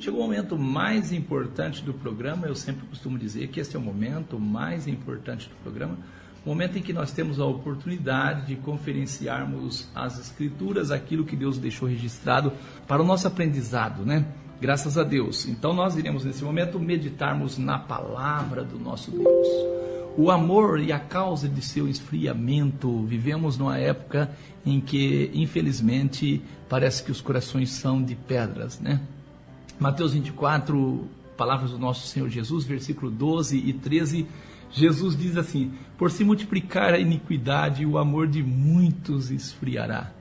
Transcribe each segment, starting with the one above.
Chegou o momento mais importante do programa. Eu sempre costumo dizer que este é o momento mais importante do programa, o momento em que nós temos a oportunidade de conferenciarmos as Escrituras, aquilo que Deus deixou registrado para o nosso aprendizado, né? Graças a Deus. Então nós iremos nesse momento meditarmos na palavra do nosso Deus. O amor e a causa de seu esfriamento. Vivemos numa época em que, infelizmente, parece que os corações são de pedras, né? Mateus 24, palavras do nosso Senhor Jesus, versículo 12 e 13, Jesus diz assim: por se multiplicar a iniquidade, o amor de muitos esfriará.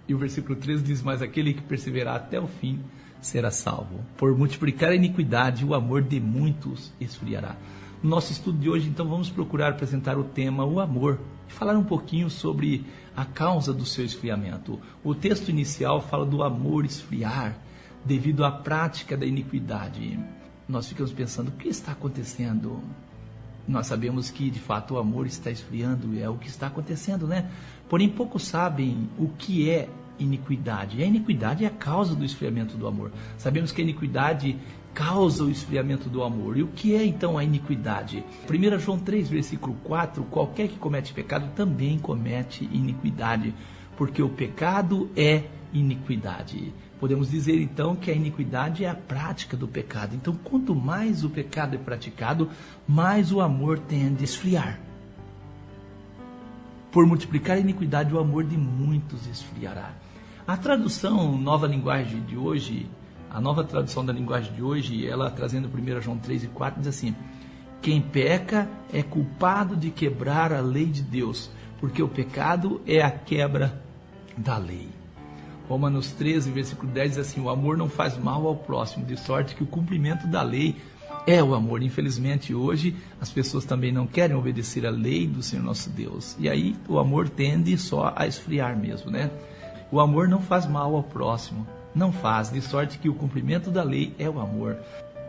E o versículo 13 diz: mas aquele que perseverar até o fim será salvo. Por multiplicar a iniquidade, o amor de muitos esfriará. No nosso estudo de hoje, então, vamos procurar apresentar o tema, o amor, e falar um pouquinho sobre a causa do seu esfriamento. O texto inicial fala do amor esfriar devido à prática da iniquidade. Nós ficamos pensando, o que está acontecendo? Nós sabemos que, de fato, o amor está esfriando, é o que está acontecendo, né? Porém, poucos sabem o que é iniquidade. A iniquidade é a causa do esfriamento do amor. Sabemos que a iniquidade causa o esfriamento do amor. E o que é então a iniquidade? 1 João 3, versículo 4, qualquer que comete pecado também comete iniquidade, porque o pecado é iniquidade. Podemos dizer então que a iniquidade é a prática do pecado. Então, quanto mais o pecado é praticado, mais o amor tende a esfriar. Por multiplicar a iniquidade, o amor de muitos esfriará. A tradução Nova Linguagem de hoje, a nova tradução da linguagem de hoje, ela trazendo 1 João 3 e 4, diz assim: quem peca é culpado de quebrar a lei de Deus, porque o pecado é a quebra da lei. Romanos 13, versículo 10 diz assim: o amor não faz mal ao próximo, de sorte que o cumprimento da lei é o amor. Infelizmente hoje as pessoas também não querem obedecer a lei do Senhor nosso Deus, e aí o amor tende só a esfriar mesmo, né? O amor não faz mal ao próximo, não faz, de sorte que o cumprimento da lei é o amor.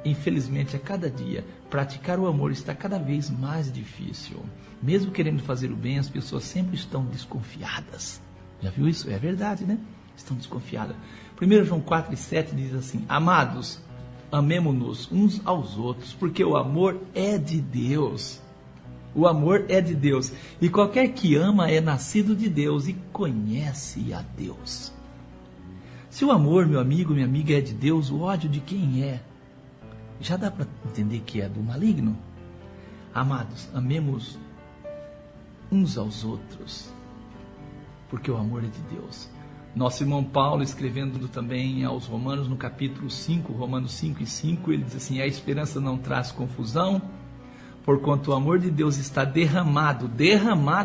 Infelizmente, a cada dia, praticar o amor está cada vez mais difícil. Mesmo querendo fazer o bem, as pessoas sempre estão desconfiadas. Já viu isso? É verdade, né? Estão desconfiadas. 1 João 4 e 7 diz assim: amados, amemo-nos uns aos outros, porque o amor é de Deus. O amor é de Deus. E qualquer que ama é nascido de Deus e conhece a Deus. Se o amor, meu amigo, minha amiga, é de Deus, o ódio de quem é? Já dá para entender que é do maligno? Amados, amemos uns aos outros, porque o amor é de Deus. Nosso irmão Paulo, escrevendo também aos Romanos, no capítulo 5, Romanos 5 e 5, ele diz assim: a esperança não traz confusão, porquanto o amor de Deus está derramado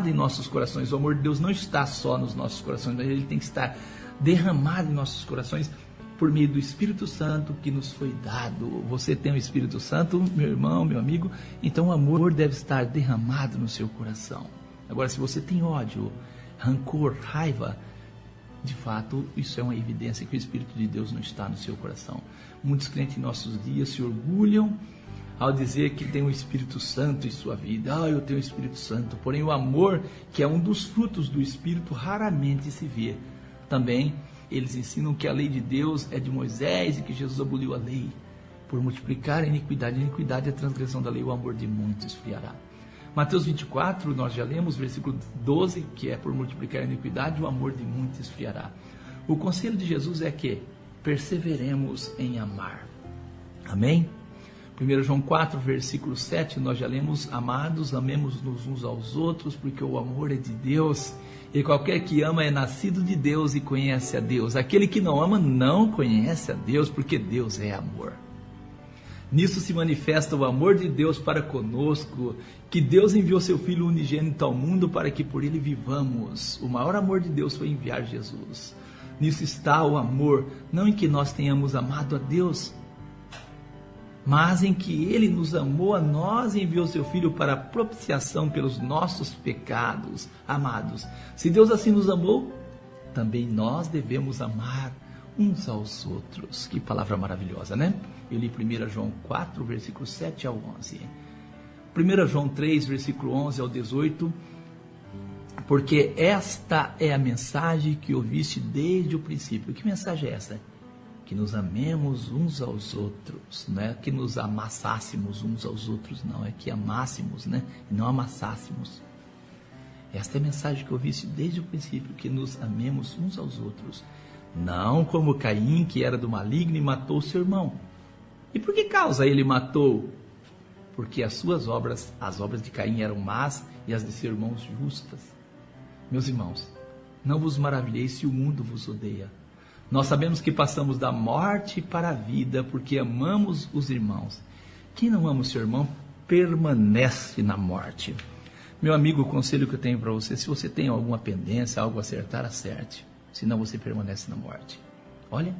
em nossos corações. O amor de Deus não está só nos nossos corações, mas ele tem que estar derramado em nossos corações por meio do Espírito Santo que nos foi dado. Você tem o Espírito Santo, meu irmão, meu amigo, então o amor deve estar derramado no seu coração. Agora, se você tem ódio, rancor, raiva, de fato, isso é uma evidência que o Espírito de Deus não está no seu coração. Muitos crentes em nossos dias se orgulham ao dizer que tem o Espírito Santo em sua vida. Eu tenho o Espírito Santo. Porém, o amor, que é um dos frutos do Espírito, raramente se vê. Também, eles ensinam que a lei de Deus é de Moisés e que Jesus aboliu a lei. Por multiplicar a iniquidade é a transgressão da lei, o amor de muitos esfriará. Mateus 24, nós já lemos, versículo 12, que é por multiplicar a iniquidade, o amor de muitos esfriará. O conselho de Jesus é que perseveremos em amar. Amém? 1 João 4, versículo 7, nós já lemos: amados, amemos-nos uns aos outros, porque o amor é de Deus, e qualquer que ama é nascido de Deus e conhece a Deus. Aquele que não ama não conhece a Deus, porque Deus é amor. Nisso se manifesta o amor de Deus para conosco, que Deus enviou seu Filho unigênito ao mundo para que por ele vivamos. O maior amor de Deus foi enviar Jesus. Nisso está o amor, não em que nós tenhamos amado a Deus, mas em que ele nos amou a nós e enviou seu Filho para a propiciação pelos nossos pecados. Amados, se Deus assim nos amou, também nós devemos amar uns aos outros. Que palavra maravilhosa, né? Eu li 1 João 4, versículo 7 ao 11. 1 João 3, versículo 11 ao 18. Porque esta é a mensagem que ouviste desde o princípio. Que mensagem é essa? que nos amemos uns aos outros, não é que nos amassássemos uns aos outros, não, é que amássemos, né? E não amassássemos. Esta é a mensagem que eu vi desde o princípio, que nos amemos uns aos outros. Não como Caim, que era do maligno e matou seu irmão. E por que causa ele matou? Porque as suas obras, as obras de Caim eram más e as de seu irmão justas. Meus irmãos, não vos maravilheis se o mundo vos odeia. Nós sabemos que passamos da morte para a vida porque amamos os irmãos. Quem não ama o seu irmão permanece na morte. Meu amigo, o conselho que eu tenho para você, se você tem alguma pendência, algo a acertar, acerte. Senão você permanece na morte. Olha,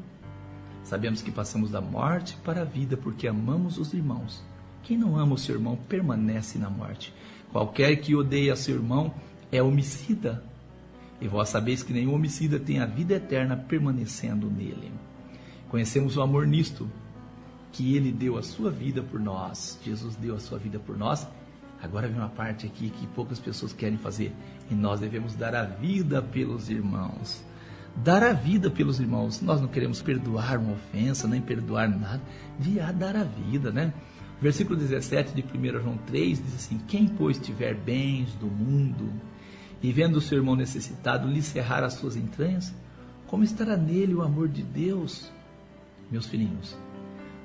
sabemos que passamos da morte para a vida porque amamos os irmãos. Quem não ama o seu irmão permanece na morte. Qualquer que odeia seu irmão é homicida. E vós sabeis que nenhum homicida tem a vida eterna permanecendo nele. Conhecemos o amor nisto, que ele deu a sua vida por nós. Jesus deu a sua vida por nós. Agora vem uma parte aqui que poucas pessoas querem fazer. E nós devemos dar a vida pelos irmãos. Dar a vida pelos irmãos. Nós não queremos perdoar uma ofensa, nem perdoar nada. De dar a vida, né? Versículo 17 de 1 João 3 diz assim: quem, pois, tiver bens do mundo e vendo o seu irmão necessitado lhe cerrar as suas entranhas, como estará nele o amor de Deus? Meus filhinhos,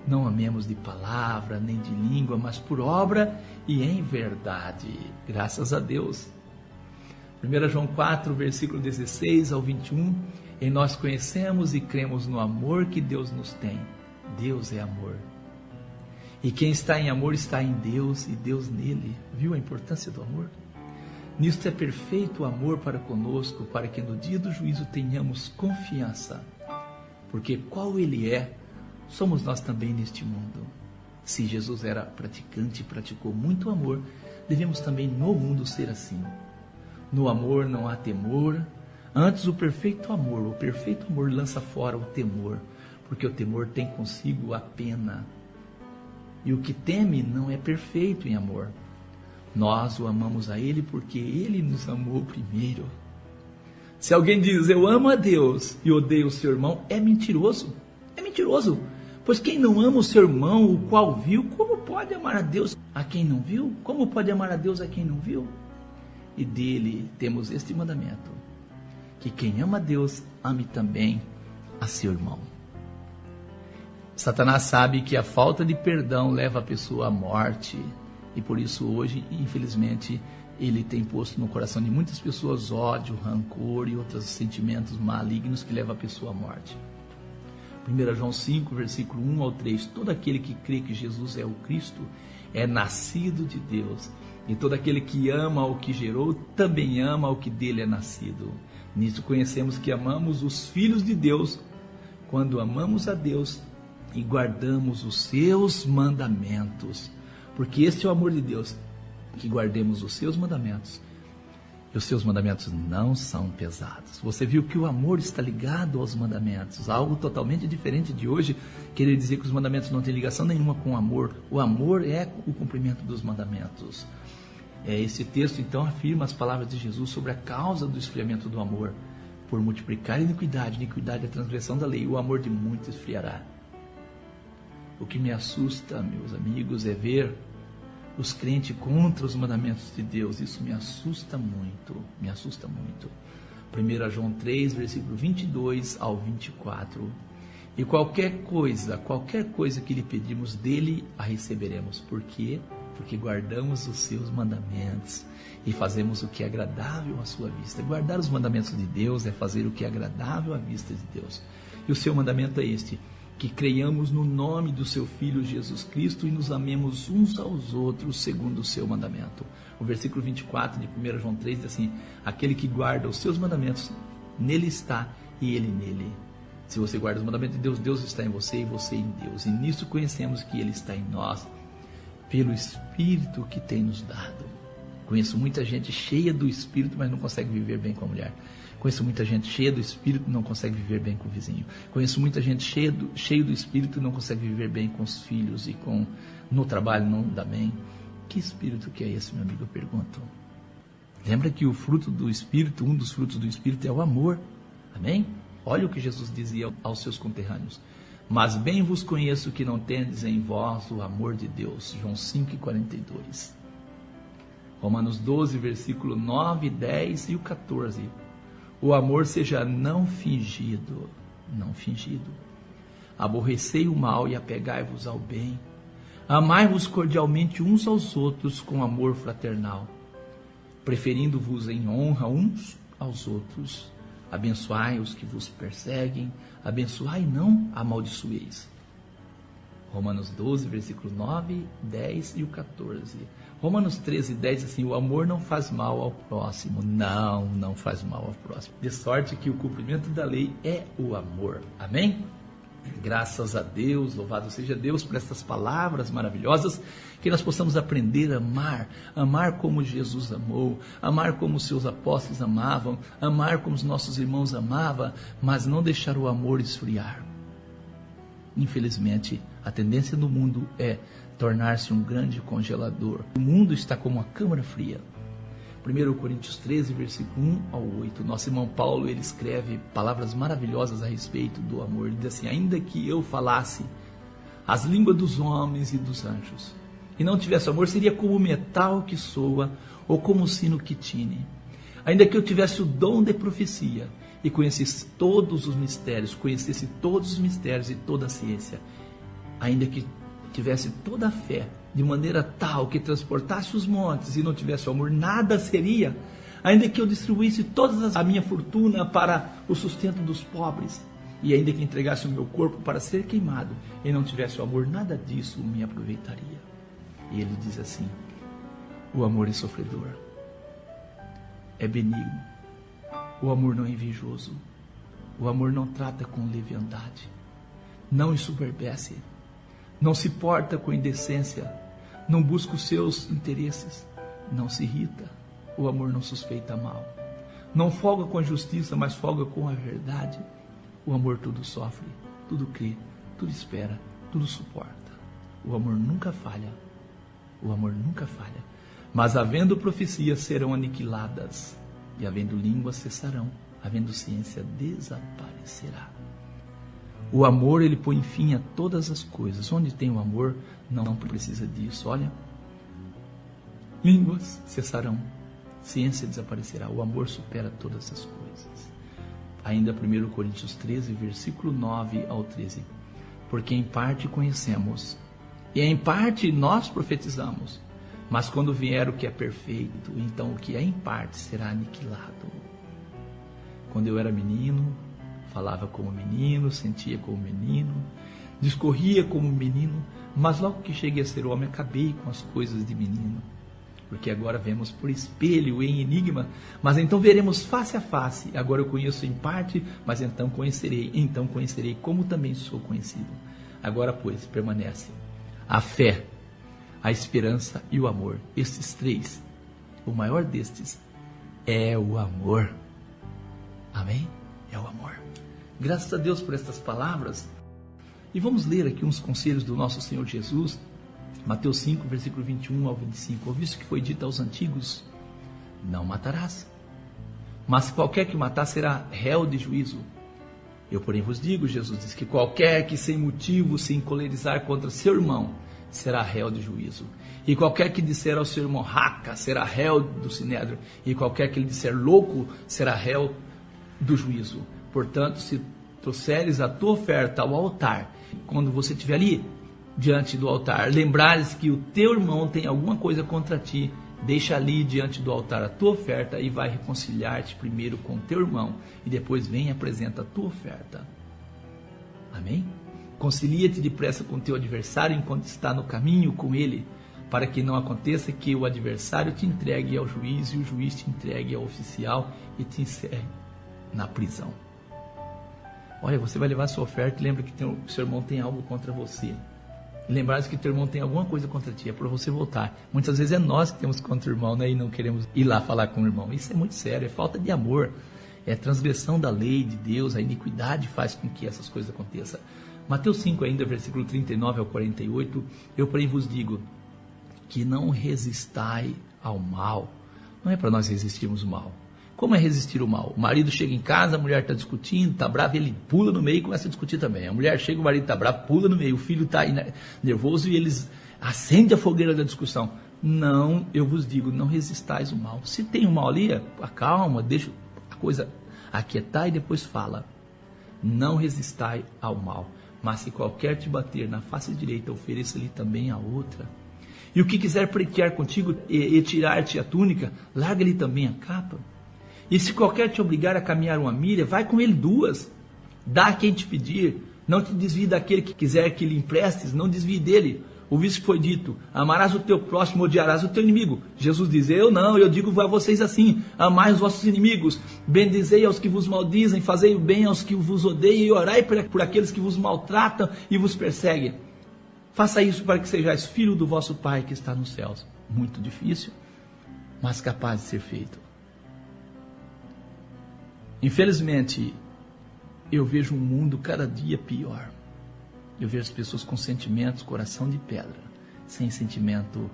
não amemos de palavra nem de língua, mas por obra e em verdade. Graças a Deus. 1 João 4, versículo 16 ao 21, em nós conhecemos e cremos no amor que Deus nos tem. Deus é amor. E quem está em amor está em Deus e Deus nele. Viu a importância do amor? Nisto é perfeito o amor para conosco, para que no dia do juízo tenhamos confiança. Porque qual ele é, somos nós também neste mundo. Se Jesus era praticante e praticou muito amor, devemos também no mundo ser assim. No amor não há temor, antes o perfeito amor lança fora o temor, porque o temor tem consigo a pena. E o que teme não é perfeito em amor. Nós o amamos a Ele porque Ele nos amou primeiro. Se alguém diz, eu amo a Deus e odeio o seu irmão, é mentiroso. É mentiroso. Pois quem não ama o seu irmão, o qual viu, como pode amar a Deus a quem não viu? Como pode amar a Deus a quem não viu? E dele temos este mandamento, que quem ama a Deus, ame também a seu irmão. Satanás sabe que a falta de perdão leva a pessoa à morte. E por isso hoje, infelizmente, ele tem posto no coração de muitas pessoas ódio, rancor e outros sentimentos malignos que levam a pessoa à morte. 1 João 5, versículo 1 ao 3, todo aquele que crê que Jesus é o Cristo é nascido de Deus. E todo aquele que ama o que gerou, também ama o que dele é nascido. Nisso conhecemos que amamos os filhos de Deus, quando amamos a Deus e guardamos os seus mandamentos. Porque este é o amor de Deus, que guardemos os seus mandamentos. E os seus mandamentos não são pesados. Você viu que o amor está ligado aos mandamentos. Algo totalmente diferente de hoje, querer dizer que os mandamentos não têm ligação nenhuma com o amor. O amor é o cumprimento dos mandamentos. Esse texto, então, afirma as palavras de Jesus sobre a causa do esfriamento do amor. Por multiplicar a iniquidade, iniquidade é a transgressão da lei, o amor de muitos esfriará. O que me assusta, meus amigos, é ver os crentes contra os mandamentos de Deus. Isso me assusta muito, me assusta muito. 1 João 3, versículo 22 ao 24. E qualquer coisa que lhe pedimos dele, a receberemos. Por quê? Porque guardamos os seus mandamentos e fazemos o que é agradável à sua vista. Guardar os mandamentos de Deus é fazer o que é agradável à vista de Deus. E o seu mandamento é este: que creiamos no nome do seu Filho Jesus Cristo e nos amemos uns aos outros segundo o seu mandamento. O versículo 24 de 1 João 3 diz assim: aquele que guarda os seus mandamentos, nele está e ele nele. Se você guarda os mandamentos de Deus, Deus está em você e você em Deus. E nisso conhecemos que ele está em nós, pelo Espírito que tem nos dado. Conheço muita gente cheia do Espírito, mas não consegue viver bem com a mulher. Conheço muita gente cheia do Espírito e não consegue viver bem com o vizinho. Conheço muita gente cheio do Espírito e não consegue viver bem com os filhos e no trabalho não dá bem. Que Espírito que é esse, meu amigo? Eu pergunto. Lembra que o fruto do Espírito, um dos frutos do Espírito é o amor. Amém? Olha o que Jesus dizia aos seus conterrâneos. Mas bem vos conheço que não tendes em vós o amor de Deus. João 5,42. Romanos 12, versículo 9, 10 e o 14. O amor seja não fingido, não fingido. Aborrecei o mal e apegai-vos ao bem. Amai-vos cordialmente uns aos outros com amor fraternal, preferindo-vos em honra uns aos outros. Abençoai os que vos perseguem, abençoai, não amaldiçoeis. Romanos 12, versículo 9, 10 e o 14. Romanos 13, 10, assim, o amor não faz mal ao próximo. Não faz mal ao próximo. De sorte que o cumprimento da lei é o amor. Amém? Graças a Deus, louvado seja Deus por estas palavras maravilhosas, que nós possamos aprender a amar, amar como Jesus amou, amar como os seus apóstolos amavam, amar como os nossos irmãos amavam, mas não deixar o amor esfriar. Infelizmente, a tendência do mundo é tornar-se um grande congelador. O mundo está como uma câmara fria. 1 Coríntios 13, versículo 1 ao 8. Nosso irmão Paulo, ele escreve palavras maravilhosas a respeito do amor. Ele diz assim: ainda que eu falasse as línguas dos homens e dos anjos, e não tivesse amor, seria como o metal que soa, ou como o sino que tine. Ainda que eu tivesse o dom de profecia, e conhecesse todos os mistérios, e toda a ciência, ainda que tivesse toda a fé, de maneira tal que transportasse os montes e não tivesse o amor, nada seria. Ainda que eu distribuísse toda a minha fortuna para o sustento dos pobres, e ainda que entregasse o meu corpo para ser queimado, e não tivesse o amor, nada disso me aproveitaria. E ele diz assim: o amor é sofredor, é benigno, o amor não é invejoso, o amor não trata com leviandade, não ensoberbece, não se porta com indecência, não busca os seus interesses, não se irrita, o amor não suspeita mal, não folga com a justiça, mas folga com a verdade. O amor tudo sofre, tudo crê, tudo espera, tudo suporta. O amor nunca falha, o amor nunca falha. Mas havendo profecias serão aniquiladas, e havendo línguas cessarão, havendo ciência desaparecerá. O amor, ele põe fim a todas as coisas. Onde tem o amor, não precisa disso. Olha, línguas cessarão, ciência desaparecerá. O amor supera todas as coisas. Ainda 1 Coríntios 13, versículo 9 ao 13. Porque em parte conhecemos, e em parte nós profetizamos, mas quando vier o que é perfeito, então o que é em parte será aniquilado. Quando eu era menino, falava como menino, sentia como menino, discorria como menino, mas logo que cheguei a ser homem, acabei com as coisas de menino. Porque agora vemos por espelho, em enigma, mas então veremos face a face. Agora eu conheço em parte, mas então conhecerei como também sou conhecido. Agora, pois, permanece a fé, a esperança e o amor. Estes três, o maior destes é o amor. Amém? É o amor. Graças a Deus por estas palavras. E vamos ler aqui uns conselhos do nosso Senhor Jesus. Mateus 5, versículo 21 ao 25. Ouviste que foi dito aos antigos: não matarás, mas qualquer que matar será réu de juízo. Eu, porém, vos digo, Jesus diz, que qualquer que sem motivo se encolerizar contra seu irmão será réu de juízo. E qualquer que disser ao seu irmão raca será réu do sinédrio. E qualquer que lhe disser louco será réu do juízo. Portanto, se trouxeres a tua oferta ao altar, quando você estiver ali diante do altar, lembrares que o teu irmão tem alguma coisa contra ti, deixa ali diante do altar a tua oferta e vai reconciliar-te primeiro com o teu irmão, e depois vem e apresenta a tua oferta. Amém? Concilia-te depressa com o teu adversário enquanto está no caminho com ele, para que não aconteça que o adversário te entregue ao juiz e o juiz te entregue ao oficial e te encerre na prisão. Olha, você vai levar a sua oferta e lembra que o seu irmão tem algo contra você. Lembrar que teu irmão tem alguma coisa contra ti, é para você voltar. Muitas vezes é nós que temos contra o irmão, né, e não queremos ir lá falar com o irmão. Isso é muito sério, é falta de amor, é transgressão da lei de Deus, a iniquidade faz com que essas coisas aconteçam. Mateus 5 ainda, versículo 39 ao 48, eu porém vos digo que não resistai ao mal. Não é para nós resistirmos o mal. Como é resistir o mal? O marido chega em casa, a mulher está discutindo, está brava, ele pula no meio e começa a discutir também. A mulher chega, o marido está bravo, pula no meio, o filho está nervoso e eles acendem a fogueira da discussão. Não, eu vos digo, não resistais o mal. Se tem o mal ali, acalma, deixa a coisa aquietar e depois fala. Não resistai ao mal, mas se qualquer te bater na face direita, ofereça-lhe também a outra. E o que quiser pleitear contigo e tirar-te a túnica, larga-lhe também a capa. E se qualquer te obrigar a caminhar uma milha, vai com ele 2. Dá a quem te pedir, não te desvie daquele que quiser que lhe emprestes, não desvie dele. Ouviste que foi dito, amarás o teu próximo, odiarás o teu inimigo. Jesus diz, eu digo a vocês assim, amai os vossos inimigos, bendizei aos que vos maldizem, fazei o bem aos que vos odeiam e orai por aqueles que vos maltratam e vos perseguem. Faça isso para que sejais filho do vosso Pai que está nos céus. Muito difícil, mas capaz de ser feito. Infelizmente, eu vejo um mundo cada dia pior. Eu vejo as pessoas com sentimentos, coração de pedra, sem sentimento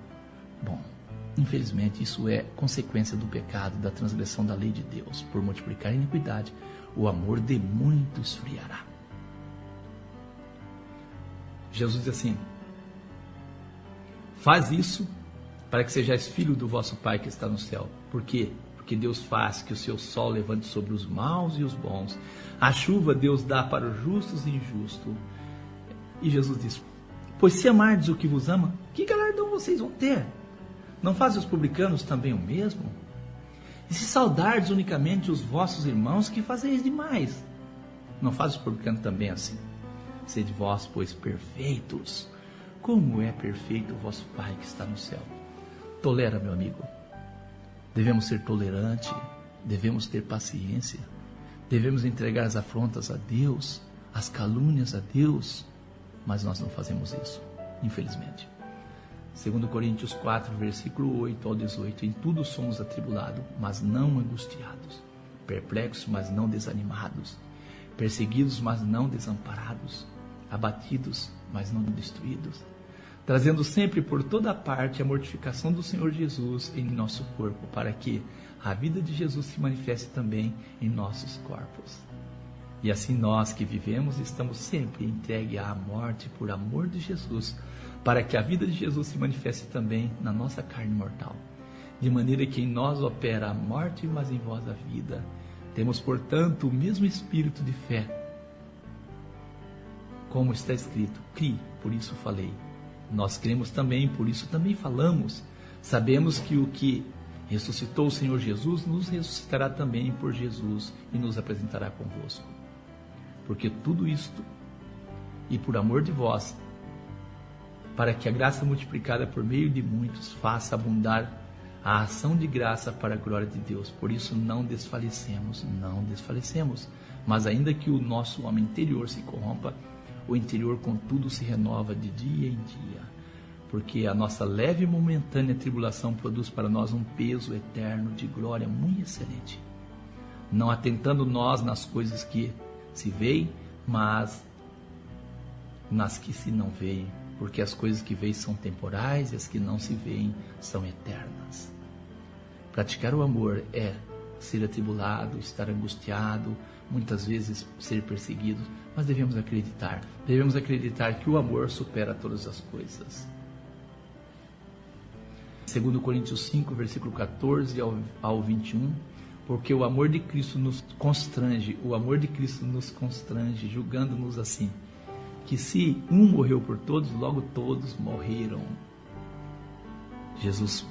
bom. Infelizmente, isso é consequência do pecado, da transgressão da lei de Deus. Por multiplicar a iniquidade, o amor de muito esfriará. Jesus diz assim, faz isso para que sejais filho do vosso Pai que está no céu. Por quê? Porque Deus faz que o seu sol levante sobre os maus e os bons. A chuva Deus dá para os justos e injustos. E Jesus diz, pois se amardes o que vos ama, que galardão vocês vão ter? Não fazem os publicanos também o mesmo? E se saudardes unicamente os vossos irmãos, que fazeis demais? Não fazem os publicanos também assim? Sede vós, pois, perfeitos, como é perfeito o vosso Pai que está no céu. Tolera, meu amigo. Devemos ser tolerantes, devemos ter paciência, devemos entregar as afrontas a Deus, as calúnias a Deus, mas nós não fazemos isso, infelizmente. 2 Coríntios 4, versículo 8 ao 18, em tudo somos atribulados, mas não angustiados, perplexos, mas não desanimados, perseguidos, mas não desamparados, abatidos, mas não destruídos, trazendo sempre por toda parte a mortificação do Senhor Jesus em nosso corpo, para que a vida de Jesus se manifeste também em nossos corpos. E assim nós que vivemos estamos sempre entregues à morte por amor de Jesus, para que a vida de Jesus se manifeste também na nossa carne mortal, de maneira que em nós opera a morte, mas em vós a vida. Temos, portanto, o mesmo espírito de fé, como está escrito, crie, por isso falei. Nós cremos também, por isso também falamos. Sabemos que o que ressuscitou o Senhor Jesus, nos ressuscitará também por Jesus e nos apresentará convosco. Porque tudo isto, e por amor de vós, para que a graça multiplicada por meio de muitos faça abundar a ação de graça para a glória de Deus. Por isso não desfalecemos, mas ainda que o nosso homem interior se corrompa, o interior contudo se renova de dia em dia, porque a nossa leve e momentânea tribulação produz para nós um peso eterno de glória muito excelente, não atentando nós nas coisas que se veem, mas nas que se não veem, porque as coisas que veem são temporais e as que não se veem são eternas. Praticar o amor é ser atribulado, estar angustiado, muitas vezes ser perseguido, mas devemos acreditar que o amor supera todas as coisas. 2 Coríntios 5, versículo 14 ao 21, porque o amor de Cristo nos constrange, julgando-nos assim, que se um morreu por todos, logo todos morreram. Jesus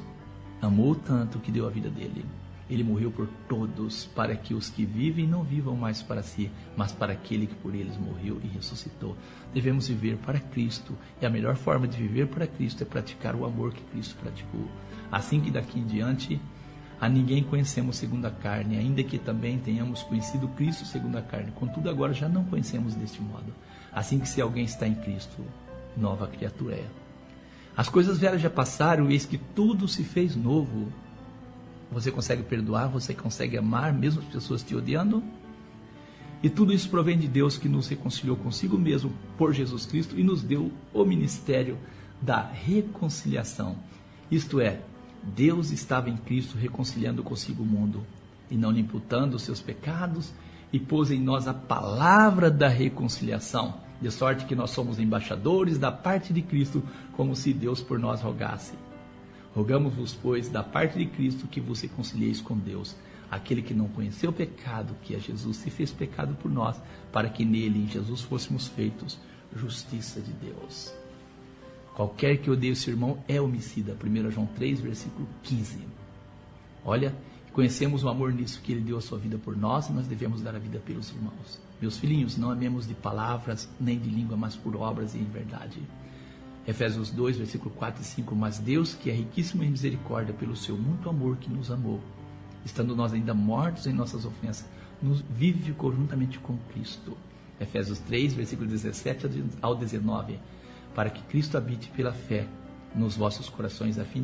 amou tanto que deu a vida dele. Ele morreu por todos, para que os que vivem não vivam mais para si, mas para aquele que por eles morreu e ressuscitou. Devemos viver para Cristo, e a melhor forma de viver para Cristo é praticar o amor que Cristo praticou. Assim que daqui em diante, a ninguém conhecemos segundo a carne, ainda que também tenhamos conhecido Cristo segundo a carne. Contudo, agora já não conhecemos deste modo. Assim que se alguém está em Cristo, nova criatura é. As coisas velhas já passaram, eis que tudo se fez novo. Você consegue perdoar, você consegue amar, mesmo as pessoas te odiando? E tudo isso provém de Deus, que nos reconciliou consigo mesmo por Jesus Cristo e nos deu o ministério da reconciliação. Isto é, Deus estava em Cristo reconciliando consigo o mundo, e não lhe imputando os seus pecados, e pôs em nós a palavra da reconciliação, de sorte que nós somos embaixadores da parte de Cristo, como se Deus por nós rogasse. Rogamos-vos, pois, da parte de Cristo, que vos reconcilieis com Deus. Aquele que não conheceu o pecado, que é Jesus, se fez pecado por nós, para que nele, em Jesus, fôssemos feitos justiça de Deus. Qualquer que odeie o seu irmão é homicida. 1 João 3, versículo 15. Olha, conhecemos o amor nisso, que ele deu a sua vida por nós, e nós devemos dar a vida pelos irmãos. Meus filhinhos, não amemos de palavras, nem de língua, mas por obras e em verdade. Efésios 2, versículo 4 e 5. Mas Deus, que é riquíssimo em misericórdia, pelo seu muito amor que nos amou, estando nós ainda mortos em nossas ofensas, nos vivificou juntamente com Cristo. Efésios 3, versículo 17 ao 19. Para que Cristo habite pela fé nos vossos corações, a fim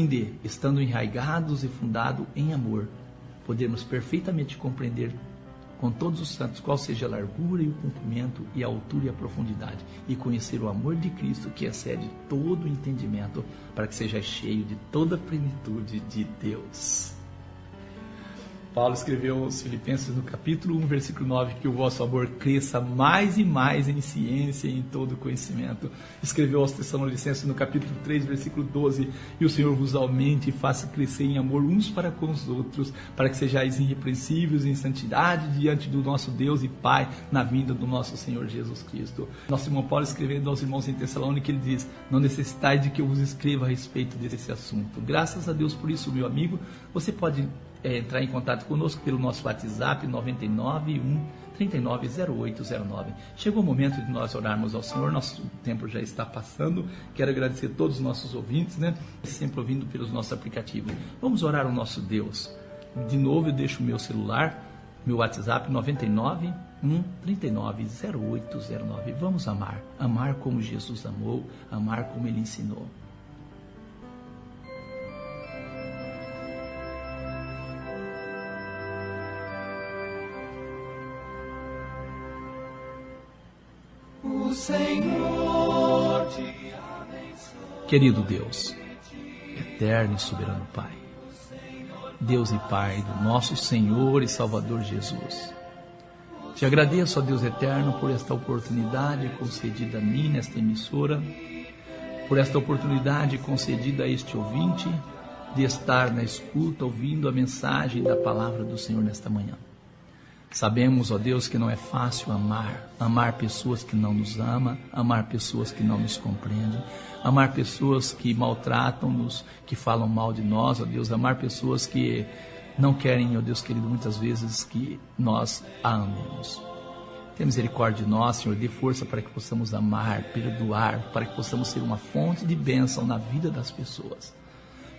de, estando enraigados e fundados em amor, podermos perfeitamente compreender com todos os santos qual seja a largura e o comprimento e a altura e a profundidade, e conhecer o amor de Cristo, que excede todo o entendimento, para que seja cheio de toda a plenitude de Deus. Paulo escreveu aos Filipenses no capítulo 1, versículo 9, que o vosso amor cresça mais e mais em ciência e em todo conhecimento. Escreveu aos Tessalonicenses no capítulo 3, versículo 12, e o Senhor vos aumente e faça crescer em amor uns para com os outros, para que sejais irrepreensíveis em santidade diante do nosso Deus e Pai, na vinda do nosso Senhor Jesus Cristo. Nosso irmão Paulo, escrevendo aos irmãos em Tessalônica, ele diz: não necessitais de que eu vos escreva a respeito desse assunto. Graças a Deus por isso, meu amigo. Você pode entrar em contato conosco pelo nosso WhatsApp 991-390809. Chegou o momento de nós orarmos ao Senhor, nosso tempo já está passando. Quero agradecer a todos os nossos ouvintes, sempre ouvindo pelos nossos aplicativos. Vamos orar ao nosso Deus. De novo, eu deixo o meu celular, meu WhatsApp 991-390809. Vamos amar como Jesus amou, amar como Ele ensinou. Senhor te abençoe. Querido Deus, eterno e soberano Pai, Deus e Pai do nosso Senhor e Salvador Jesus, te agradeço, ó Deus eterno, por esta oportunidade concedida a mim nesta emissora, por esta oportunidade concedida a este ouvinte de estar na escuta, ouvindo a mensagem da palavra do Senhor nesta manhã. Sabemos, ó Deus, que não é fácil amar pessoas que não nos amam, amar pessoas que não nos compreendem, amar pessoas que maltratam-nos, que falam mal de nós, ó Deus, amar pessoas que não querem, ó Deus querido, muitas vezes que nós a amemos. Tenha misericórdia de nós, Senhor, dê força para que possamos amar, perdoar, para que possamos ser uma fonte de bênção na vida das pessoas.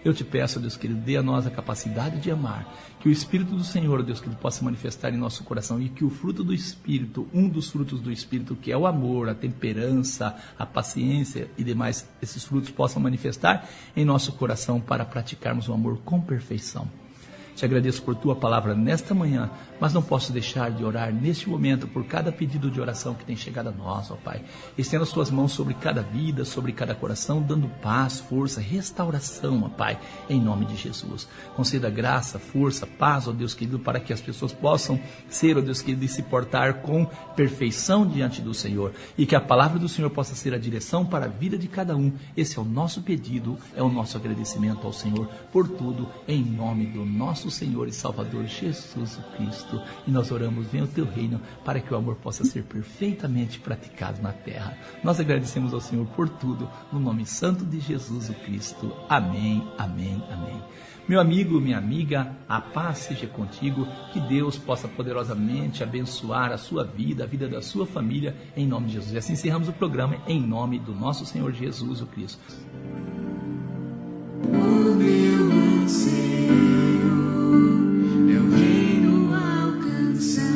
Eu te peço, Deus querido, dê a nós a capacidade de amar, que o Espírito do Senhor, Deus querido, possa manifestar em nosso coração, e que o fruto do Espírito, um dos frutos do Espírito, que é o amor, a temperança, a paciência e demais, esses frutos possam manifestar em nosso coração para praticarmos o amor com perfeição. Te agradeço por tua palavra nesta manhã, mas não posso deixar de orar neste momento por cada pedido de oração que tem chegado a nós, ó Pai. Estenda as tuas mãos sobre cada vida, sobre cada coração, dando paz, força, restauração, ó Pai, em nome de Jesus. Conceda graça, força, paz, ó Deus querido, para que as pessoas possam ser, ó Deus querido, e se portar com perfeição diante do Senhor, e que a palavra do Senhor possa ser a direção para a vida de cada um. Esse é o nosso pedido, é o nosso agradecimento ao Senhor por tudo, em nome do nosso Senhor e Salvador Jesus Cristo. E nós oramos, venha o teu reino, para que o amor possa ser perfeitamente praticado na terra. Nós agradecemos ao Senhor por tudo, no nome santo de Jesus Cristo. Amém, amém, amém. Meu amigo, minha amiga, a paz seja contigo, que Deus possa poderosamente abençoar a sua vida, a vida da sua família, em nome de Jesus. E assim encerramos o programa, em nome do nosso Senhor Jesus Cristo. O meu anseio é o reino alcançar.